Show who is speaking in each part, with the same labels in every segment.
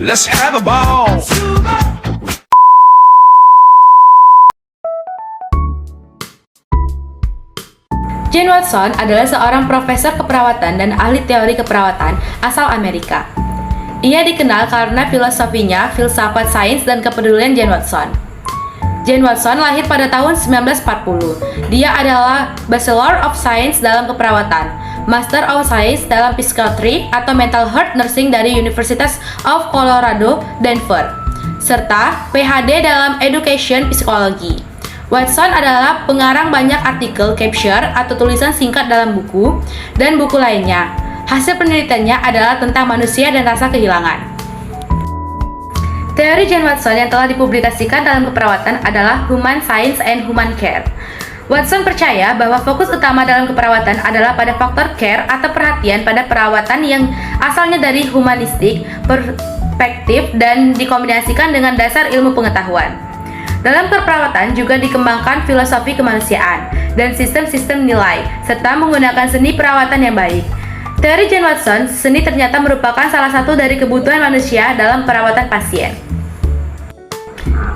Speaker 1: Let's have a ball.
Speaker 2: Jane Watson adalah seorang profesor keperawatan dan ahli teori keperawatan asal Amerika. Ia dikenal karena filosofinya, filsafat sains, dan kepedulian Jane Watson. Jane Watson lahir pada tahun 1940. Dia adalah Bachelor of Science dalam keperawatan, Master of Science dalam Psychiatry atau Mental Health Nursing dari University of Colorado, Denver, serta PhD dalam Education Psychology. Watson adalah pengarang banyak artikel, capture, atau tulisan singkat dalam buku, dan buku lainnya. Hasil penelitiannya adalah tentang manusia dan rasa kehilangan. Teori Jane Watson yang telah dipublikasikan dalam keperawatan adalah Human Science and Human Care. Watson percaya bahwa fokus utama dalam keperawatan adalah pada faktor care atau perhatian pada perawatan yang asalnya dari humanistik, perspektif, dan dikombinasikan dengan dasar ilmu pengetahuan. Dalam keperawatan juga dikembangkan filosofi kemanusiaan dan sistem-sistem nilai, serta menggunakan seni perawatan yang baik. Teori Jane Watson, seni ternyata merupakan salah satu dari kebutuhan manusia dalam perawatan pasien.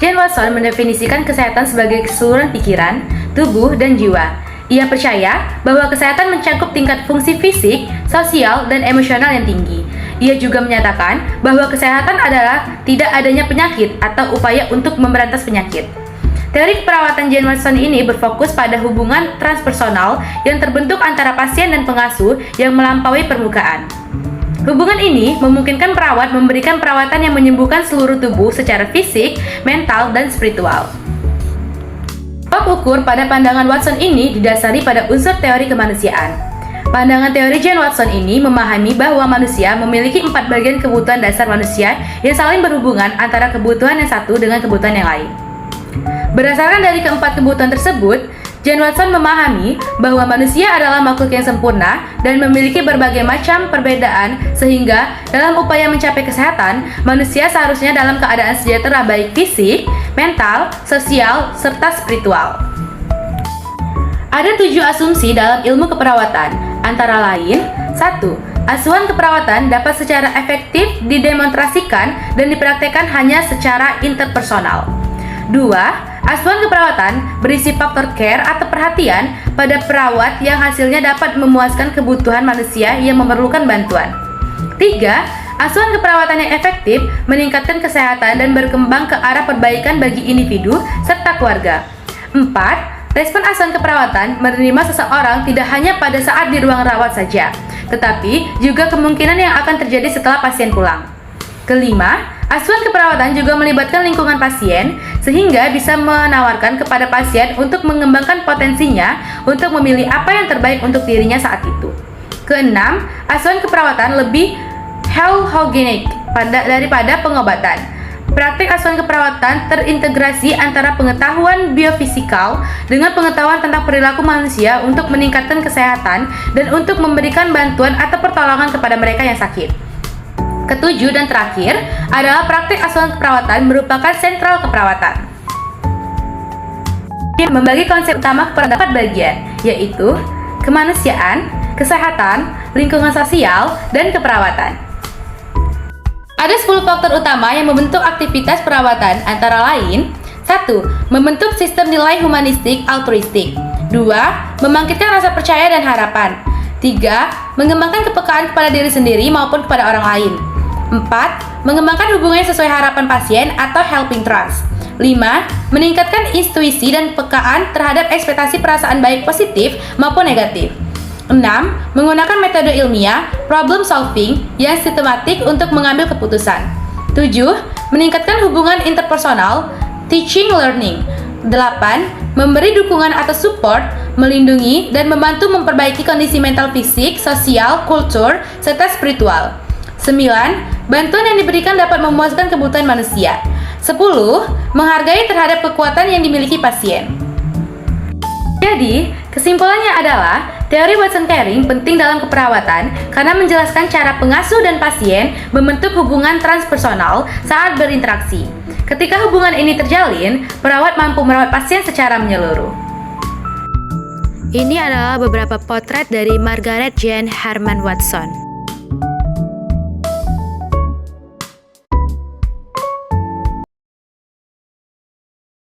Speaker 2: Jane Watson mendefinisikan kesehatan sebagai keseluruhan pikiran, tubuh, dan jiwa. Ia percaya bahwa kesehatan mencakup tingkat fungsi fisik, sosial, dan emosional yang tinggi. Ia juga menyatakan bahwa kesehatan adalah tidak adanya penyakit atau upaya untuk memberantas penyakit. Teori keperawatan Jane Watson ini berfokus pada hubungan transpersonal yang terbentuk antara pasien dan pengasuh yang melampaui permukaan. Hubungan ini memungkinkan perawat memberikan perawatan yang menyembuhkan seluruh tubuh secara fisik, mental, dan spiritual. Tolak ukur pada pandangan Watson ini didasari pada unsur teori kemanusiaan. Pandangan teori Jane Watson ini memahami bahwa manusia memiliki 4 bagian kebutuhan dasar manusia yang saling berhubungan antara kebutuhan yang satu dengan kebutuhan yang lain. Berdasarkan dari keempat kebutuhan tersebut, Jane Watson memahami bahwa manusia adalah makhluk yang sempurna dan memiliki berbagai macam perbedaan, sehingga dalam upaya mencapai kesehatan, manusia seharusnya dalam keadaan sejahtera baik fisik, mental, sosial, serta spiritual. Ada 7 asumsi dalam ilmu keperawatan, antara lain: 1. Asuhan keperawatan dapat secara efektif didemonstrasikan dan dipraktekkan hanya secara interpersonal. 2. Asuhan keperawatan berisi faktor care atau perhatian pada perawat yang hasilnya dapat memuaskan kebutuhan manusia yang memerlukan bantuan. 3. Asuhan keperawatan yang efektif meningkatkan kesehatan dan berkembang ke arah perbaikan bagi individu serta keluarga. 4. Respon asuhan keperawatan menerima seseorang tidak hanya pada saat di ruang rawat saja, tetapi juga kemungkinan yang akan terjadi setelah pasien pulang. Kelima, asuhan keperawatan juga melibatkan lingkungan pasien, sehingga bisa menawarkan kepada pasien untuk mengembangkan potensinya untuk memilih apa yang terbaik untuk dirinya saat itu. Keenam, asuhan keperawatan lebih health-hogenik daripada pengobatan. Praktik asuhan keperawatan terintegrasi antara pengetahuan biofisikal dengan pengetahuan tentang perilaku manusia untuk meningkatkan kesehatan dan untuk memberikan bantuan atau pertolongan kepada mereka yang sakit. Ketujuh dan terakhir adalah praktik asuhan keperawatan merupakan sentral keperawatan. Dia membagi konsep utama kepada 4 bagian, yaitu kemanusiaan, kesehatan, lingkungan sosial, dan keperawatan. Ada 10 faktor utama yang membentuk aktivitas perawatan, antara lain: 1. Membentuk sistem nilai humanistik altruistik. 2. Membangkitkan rasa percaya dan harapan. 3. Mengembangkan kepekaan kepada diri sendiri maupun kepada orang lain. 4. Mengembangkan hubungan sesuai harapan pasien atau helping trust. 5. Meningkatkan intuisi dan kepekaan terhadap ekspektasi perasaan baik positif maupun negatif. 6. Menggunakan metode ilmiah, problem solving, yang sistematik untuk mengambil keputusan. 7. Meningkatkan hubungan interpersonal, teaching learning. 8. Memberi dukungan atau support, melindungi, dan membantu memperbaiki kondisi mental fisik, sosial, kultur, serta spiritual. 9. Bantuan yang diberikan dapat memuaskan kebutuhan manusia. 10. Menghargai terhadap kekuatan yang dimiliki pasien. Jadi, kesimpulannya adalah teori Watson Caring penting dalam keperawatan karena menjelaskan cara pengasuh dan pasien membentuk hubungan transpersonal saat berinteraksi. Ketika hubungan ini terjalin, perawat mampu merawat pasien secara menyeluruh. Ini adalah beberapa potret dari Margaret Jane Herman Watson.